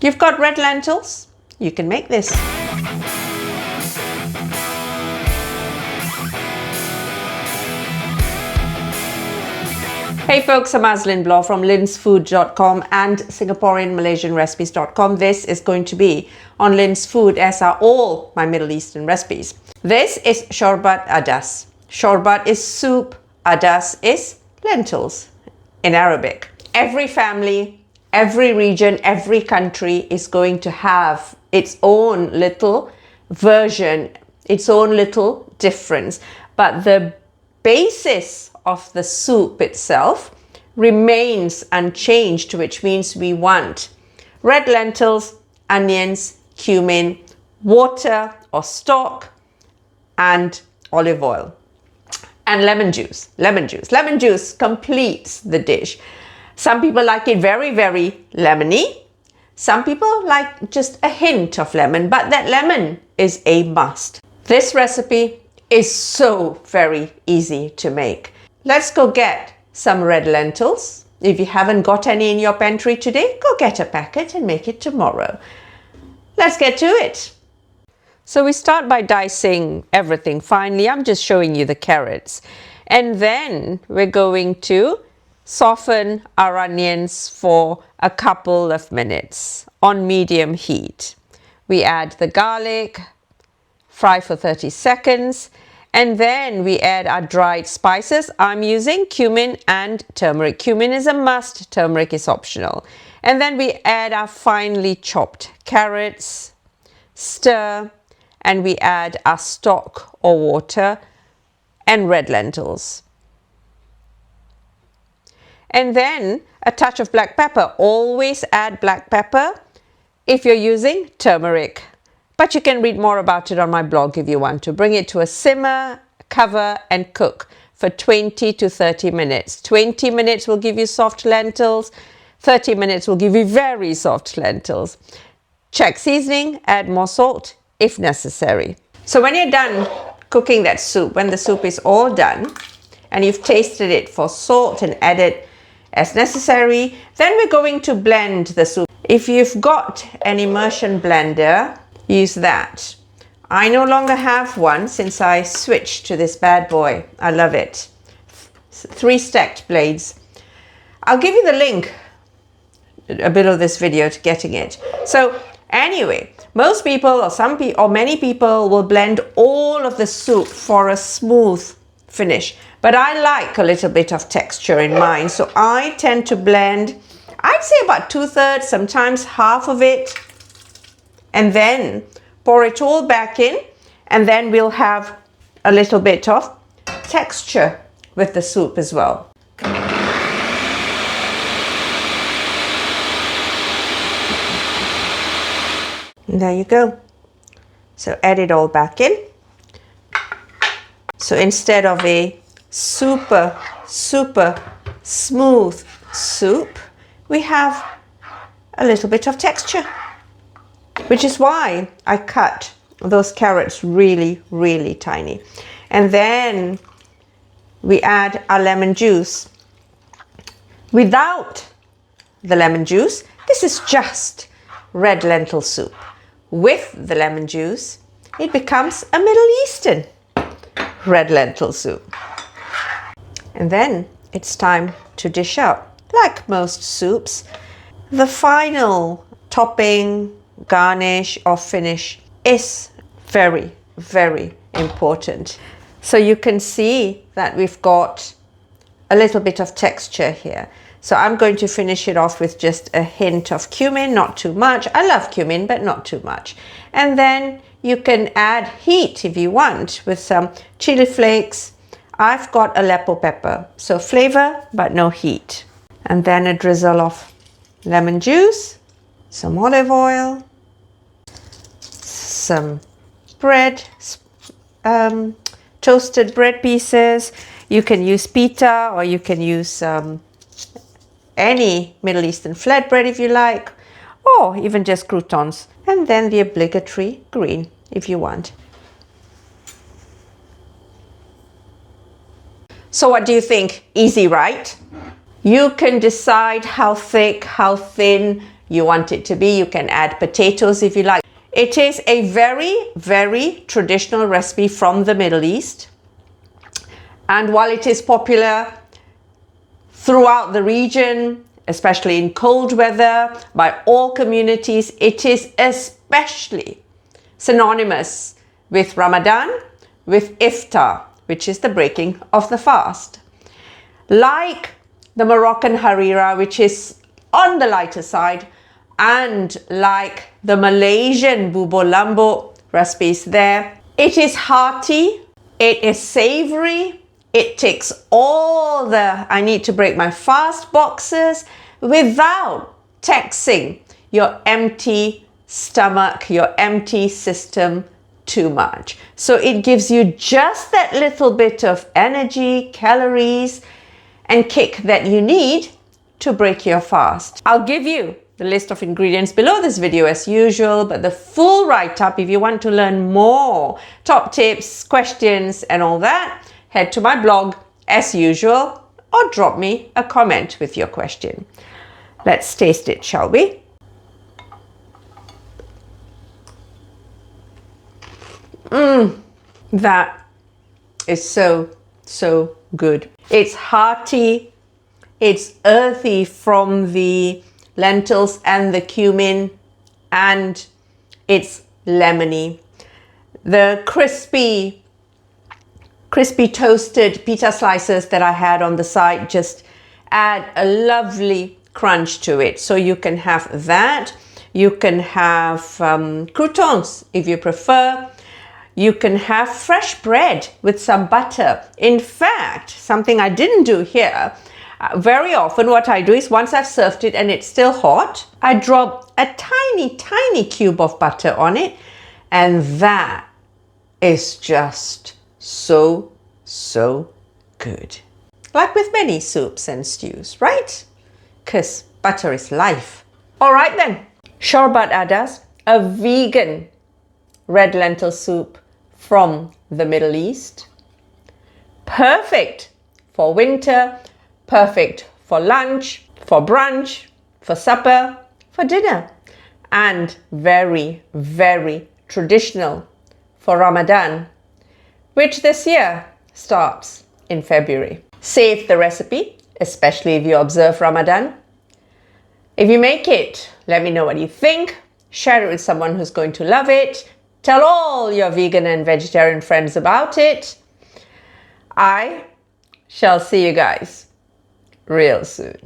You've got red lentils, you can make this. Hey folks, I'm Lynn Bloor from linsfood.com and SingaporeanMalaysianRecipes.com. This is going to be on Lynn's Food, as are all my Middle Eastern recipes. This is Shorbat Adas. Shorbat is soup, Adas is lentils in Arabic. Every family, every region, every country is going to have its own little version, its own little difference. But the basis of the soup itself remains unchanged, which means we want red lentils, onions, cumin, water or stock, and olive oil. And lemon juice. Lemon juice completes the dish. Some people like it very, very lemony. Some people like just a hint of lemon, but that lemon is a must. This recipe is so very easy to make. Let's go get some red lentils. If you haven't got any in your pantry today, go get a packet and make it tomorrow. Let's get to it. So we start by dicing everything finely. I'm just showing you the carrots. And then we're going to soften our onions for a couple of minutes on medium heat. We add the garlic, fry for 30 seconds, and then we add our dried spices. I'm using cumin and turmeric. Cumin is a must, turmeric is optional. And then we add our finely chopped carrots, stir, and we add our stock or water and red lentils. And then a touch of black pepper. Always add black pepper if you're using turmeric. But you can read more about it on my blog if you want to. Bring it to a simmer, cover and cook for 20 to 30 minutes. 20 minutes will give you soft lentils. 30 minutes will give you very soft lentils. Check seasoning, add more salt if necessary. So when you're done cooking that soup, when the soup is all done and you've tasted it for salt and added as necessary, then we're going to blend the soup. If you've got an immersion blender, use that. I no longer have one since I switched to this bad boy. I love it. 3 stacked blades. I'll give you the link a bit of this video to getting it. So anyway, most people or some people or many people will blend all of the soup for a smooth finish. But I like a little bit of texture in mine. So I tend to blend, I'd say about 2/3, sometimes half of it. And then pour it all back in, and then we'll have a little bit of texture with the soup as well. And there you go. So add it all back in. So instead of a super smooth soup, we have a little bit of texture. Which is why I cut those carrots really, really tiny. And then we add our lemon juice. Without the lemon juice, this is just red lentil soup. With the lemon juice, it becomes a Middle Eastern red lentil soup. And then it's time to dish out. Like most soups, the final topping, garnish or finish is very, very important. So you can see that we've got a little bit of texture here. So I'm going to finish it off with just a hint of cumin, not too much. I love cumin, but not too much. And then you can add heat if you want with some chili flakes. I've got Aleppo pepper, so flavor but no heat. And then a drizzle of lemon juice, some olive oil, some bread, toasted bread pieces. You can use pita or you can use any Middle Eastern flatbread if you like, or even just croutons. And then the obligatory green if you want. So what do you think? Easy, right? You can decide how thick, how thin you want it to be. You can add potatoes if you like. It is a very, very traditional recipe from the Middle East. And while it is popular throughout the region, especially in cold weather, by all communities, it is especially synonymous with Ramadan, with iftar, which is the breaking of the fast. Like the Moroccan harira, which is on the lighter side, and like the Malaysian bubo lambo recipes there, it is hearty, it is savory, it ticks all the I need to break my fast boxes without taxing your empty stomach, your empty system too much. So it gives you just that little bit of energy, calories, and kick that you need to break your fast. I'll give you the list of ingredients below this video as usual, but the full write-up, if you want to learn more top tips, questions, and all that, head to my blog as usual, or drop me a comment with your question. Let's taste it, shall we? That is so, so good. It's hearty, it's earthy from the lentils and the cumin, and it's lemony. The crispy toasted pita slices that I had on the side just add a lovely crunch to it. So you can have that. You can have croutons if you prefer. You can have fresh bread with some butter. In fact, something I didn't do here, very often what I do is once I've served it and it's still hot, I drop a tiny, tiny cube of butter on it, and that is just so, so good. Like with many soups and stews, right? Because butter is life. All right then, Shorbat Adas, a vegan red lentil soup from the Middle East. Perfect for winter, perfect for lunch, for brunch, for supper, for dinner, and very, very traditional for Ramadan, which this year starts in February. Save the recipe, especially if you observe Ramadan. If you make it, let me know what you think. Share it with someone who's going to love it. Tell all your vegan and vegetarian friends about it. I shall see you guys real soon.